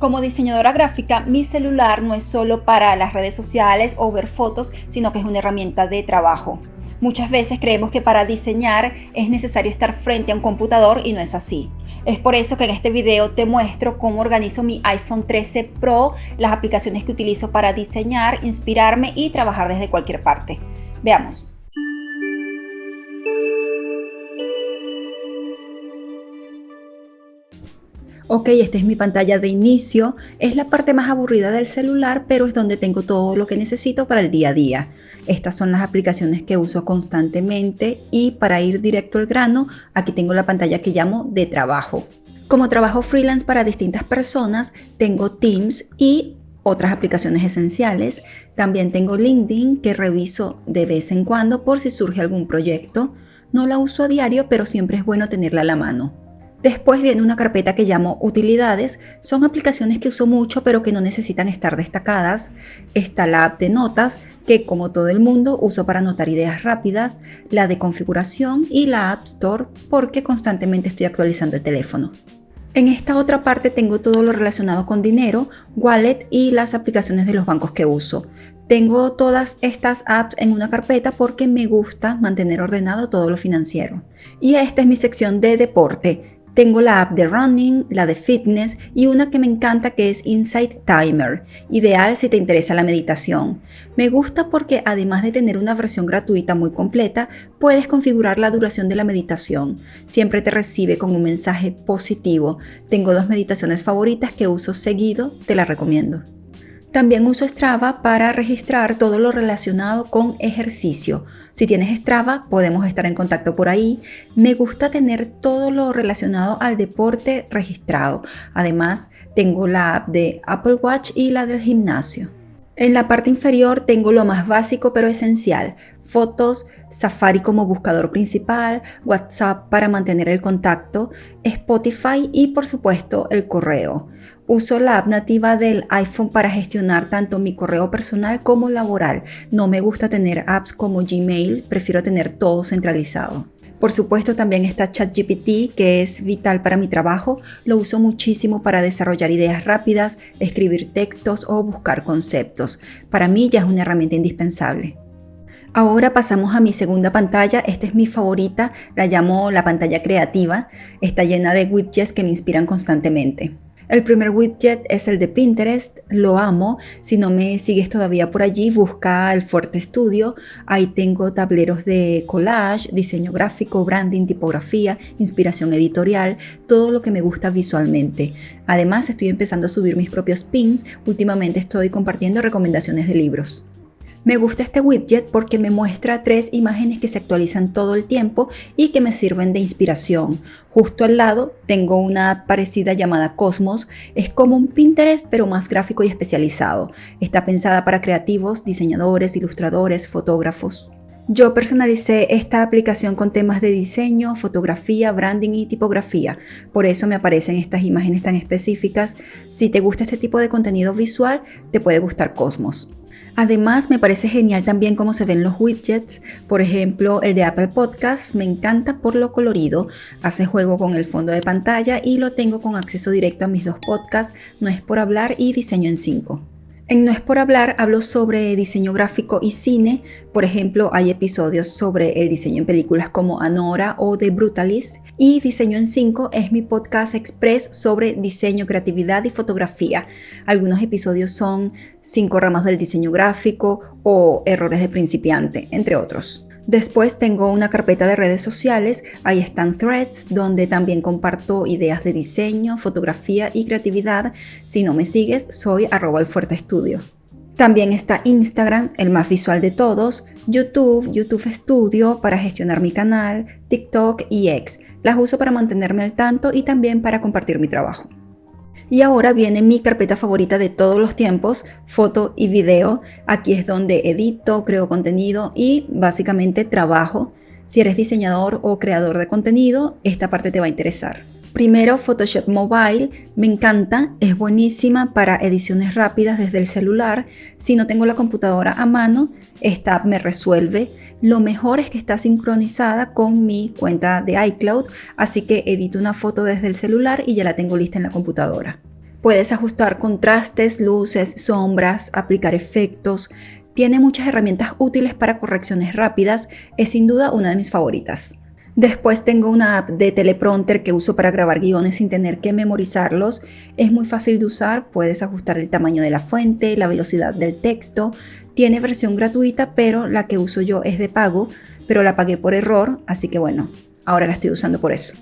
Como diseñadora gráfica, mi celular no es solo para las redes sociales o ver fotos, sino que es una herramienta de trabajo. Muchas veces creemos que para diseñar es necesario estar frente a un computador y no es así. Es por eso que en este video te muestro cómo organizo mi iPhone 13 Pro, las aplicaciones que utilizo para diseñar, inspirarme y trabajar desde cualquier parte. Veamos. Ok, esta es mi pantalla de inicio. Es la parte más aburrida del celular, pero es donde tengo todo lo que necesito para el día a día. Estas son las aplicaciones que uso constantemente y para ir directo al grano, aquí tengo la pantalla que llamo de trabajo. Como trabajo freelance para distintas personas, tengo Teams y otras aplicaciones esenciales. También tengo LinkedIn que reviso de vez en cuando por si surge algún proyecto. No la uso a diario, pero siempre es bueno tenerla a la mano. Después viene una carpeta que llamo utilidades. Son aplicaciones que uso mucho pero que no necesitan estar destacadas. Está la app de notas que, como todo el mundo, uso para anotar ideas rápidas, la de configuración y la App Store porque constantemente estoy actualizando el teléfono. En esta otra parte tengo todo lo relacionado con dinero, wallet y las aplicaciones de los bancos que uso. Tengo todas estas apps en una carpeta porque me gusta mantener ordenado todo lo financiero. Y esta es mi sección de deporte. Tengo la app de running, la de fitness y una que me encanta que es Insight Timer, ideal si te interesa la meditación. Me gusta porque además de tener una versión gratuita muy completa, puedes configurar la duración de la meditación. Siempre te recibe con un mensaje positivo. Tengo 2 meditaciones favoritas que uso seguido, te las recomiendo. También uso Strava para registrar todo lo relacionado con ejercicio. Si tienes Strava, podemos estar en contacto por ahí. Me gusta tener todo lo relacionado al deporte registrado. Además, tengo la app de Apple Watch y la del gimnasio. En la parte inferior tengo lo más básico pero esencial: fotos, Safari como buscador principal, WhatsApp para mantener el contacto, Spotify y por supuesto el correo. Uso la app nativa del iPhone para gestionar tanto mi correo personal como laboral. No me gusta tener apps como Gmail, prefiero tener todo centralizado. Por supuesto también está ChatGPT, que es vital para mi trabajo. Lo uso muchísimo para desarrollar ideas rápidas, escribir textos o buscar conceptos. Para mí ya es una herramienta indispensable. Ahora pasamos a mi segunda pantalla. Esta es mi favorita, la llamo la pantalla creativa. Está llena de widgets que me inspiran constantemente. El primer widget es el de Pinterest, lo amo. Si no me sigues todavía por allí, busca el Fuerte Studio. Ahí tengo tableros de collage, diseño gráfico, branding, tipografía, inspiración editorial, todo lo que me gusta visualmente. Además, estoy empezando a subir mis propios pins. Últimamente estoy compartiendo recomendaciones de libros. Me gusta este widget porque me muestra 3 imágenes que se actualizan todo el tiempo y que me sirven de inspiración. Justo al lado tengo una parecida llamada Cosmos. Es como un Pinterest pero más gráfico y especializado. Está pensada para creativos, diseñadores, ilustradores, fotógrafos. Yo personalicé esta aplicación con temas de diseño, fotografía, branding y tipografía. Por eso me aparecen estas imágenes tan específicas. Si te gusta este tipo de contenido visual, te puede gustar Cosmos. Además, me parece genial también cómo se ven los widgets. Por ejemplo, el de Apple Podcasts me encanta por lo colorido. Hace juego con el fondo de pantalla y lo tengo con acceso directo a mis 2 podcasts, No es por hablar y Diseño en 5. En No es por hablar hablo sobre diseño gráfico y cine. Por ejemplo, hay episodios sobre el diseño en películas como Anora o The Brutalist. Y Diseño en 5 es mi podcast express sobre diseño, creatividad y fotografía. Algunos episodios son 5 ramas del diseño gráfico o errores de principiante, entre otros. Después tengo una carpeta de redes sociales. Ahí están Threads, donde también comparto ideas de diseño, fotografía y creatividad. Si no me sigues, soy @elfuerteestudio. También está Instagram, el más visual de todos, YouTube Studio para gestionar mi canal, TikTok y X. Las uso para mantenerme al tanto y también para compartir mi trabajo. Y ahora viene mi carpeta favorita de todos los tiempos, foto y video. Aquí es donde edito, creo contenido y básicamente trabajo. Si eres diseñador o creador de contenido, esta parte te va a interesar. Primero, Photoshop Mobile, me encanta, es buenísima para ediciones rápidas desde el celular. Si no tengo la computadora a mano, esta app me resuelve. Lo mejor es que está sincronizada con mi cuenta de iCloud, así que edito una foto desde el celular y ya la tengo lista en la computadora. Puedes ajustar contrastes, luces, sombras, aplicar efectos. Tiene muchas herramientas útiles para correcciones rápidas. Es sin duda una de mis favoritas. Después tengo una app de teleprompter que uso para grabar guiones sin tener que memorizarlos. Es muy fácil de usar, puedes ajustar el tamaño de la fuente, la velocidad del texto. Tiene versión gratuita, pero la que uso yo es de pago, pero la pagué por error, así que bueno, ahora la estoy usando por eso.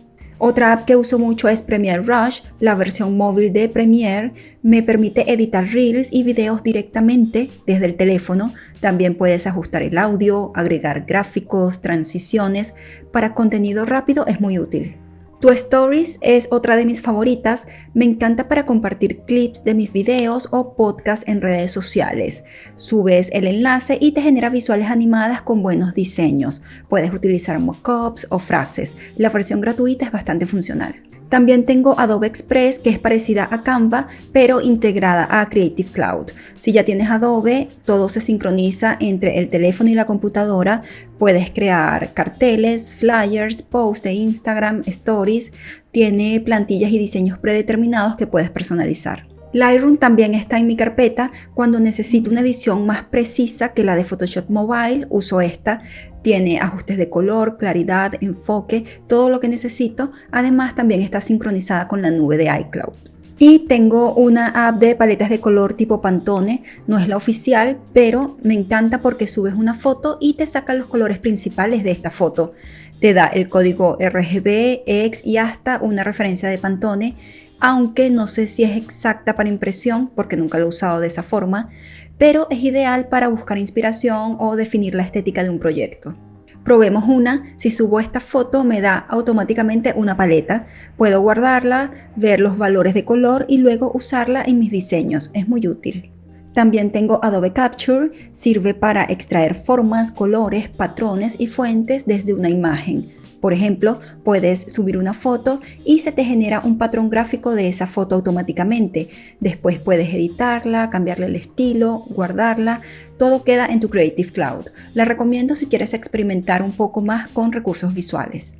Otra app que uso mucho es Premiere Rush. La versión móvil de Premiere me permite editar reels y videos directamente desde el teléfono. También puedes ajustar el audio, agregar gráficos, transiciones. Para contenido rápido es muy útil. Tu Stories es otra de mis favoritas. Me encanta para compartir clips de mis videos o podcasts en redes sociales. Subes el enlace y te genera visuales animadas con buenos diseños. Puedes utilizar mockups o frases. La versión gratuita es bastante funcional. También tengo Adobe Express, que es parecida a Canva, pero integrada a Creative Cloud. Si ya tienes Adobe, todo se sincroniza entre el teléfono y la computadora. Puedes crear carteles, flyers, posts de Instagram, stories. Tiene plantillas y diseños predeterminados que puedes personalizar. Lightroom también está en mi carpeta. Cuando necesito una edición más precisa que la de Photoshop Mobile, uso esta. Tiene ajustes de color, claridad, enfoque, todo lo que necesito. Además, también está sincronizada con la nube de iCloud. Y tengo una app de paletas de color tipo Pantone. No es la oficial, pero me encanta porque subes una foto y te saca los colores principales de esta foto. Te da el código RGB, EX y hasta una referencia de Pantone, aunque no sé si es exacta para impresión porque nunca lo he usado de esa forma, pero es ideal para buscar inspiración o definir la estética de un proyecto. Probemos una. Si subo esta foto me da automáticamente una paleta. Puedo guardarla, ver los valores de color y luego usarla en mis diseños. Es muy útil. También tengo Adobe Capture. Sirve para extraer formas, colores, patrones y fuentes desde una imagen. Por ejemplo, puedes subir una foto y se te genera un patrón gráfico de esa foto automáticamente. Después puedes editarla, cambiarle el estilo, guardarla. Todo queda en tu Creative Cloud. La recomiendo si quieres experimentar un poco más con recursos visuales.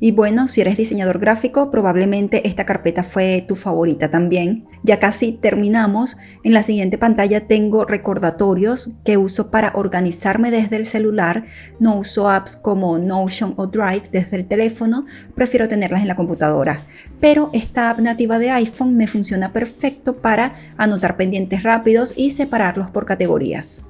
Y bueno, si eres diseñador gráfico, probablemente esta carpeta fue tu favorita también. Ya casi terminamos. En la siguiente pantalla tengo recordatorios que uso para organizarme desde el celular. No uso apps como Notion o Drive desde el teléfono, prefiero tenerlas en la computadora. Pero esta app nativa de iPhone me funciona perfecto para anotar pendientes rápidos y separarlos por categorías.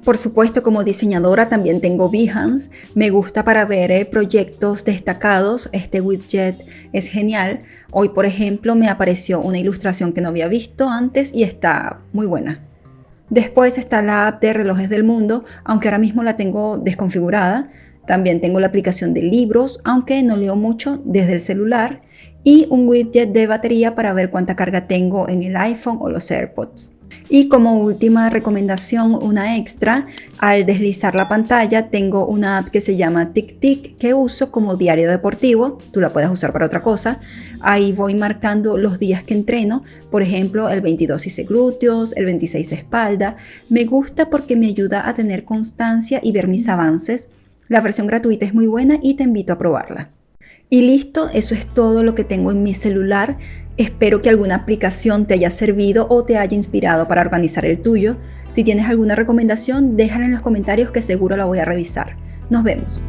Por supuesto, como diseñadora también tengo Behance. Me gusta para ver proyectos destacados. Este widget es genial. Hoy, por ejemplo, me apareció una ilustración que no había visto antes y está muy buena. Después está la app de relojes del mundo, aunque ahora mismo la tengo desconfigurada. También tengo la aplicación de libros, aunque no leo mucho desde el celular. Y un widget de batería para ver cuánta carga tengo en el iPhone o los AirPods. Y como última recomendación, una extra, al deslizar la pantalla tengo una app que se llama TickTick que uso como diario deportivo. Tú la puedes usar para otra cosa. Ahí voy marcando los días que entreno. Por ejemplo, el 22 hice glúteos, el 26 espalda. Me gusta porque me ayuda a tener constancia y ver mis avances. La versión gratuita es muy buena y te invito a probarla. Y listo, eso es todo lo que tengo en mi celular. Espero que alguna aplicación te haya servido o te haya inspirado para organizar el tuyo. Si tienes alguna recomendación, déjala en los comentarios que seguro la voy a revisar. Nos vemos.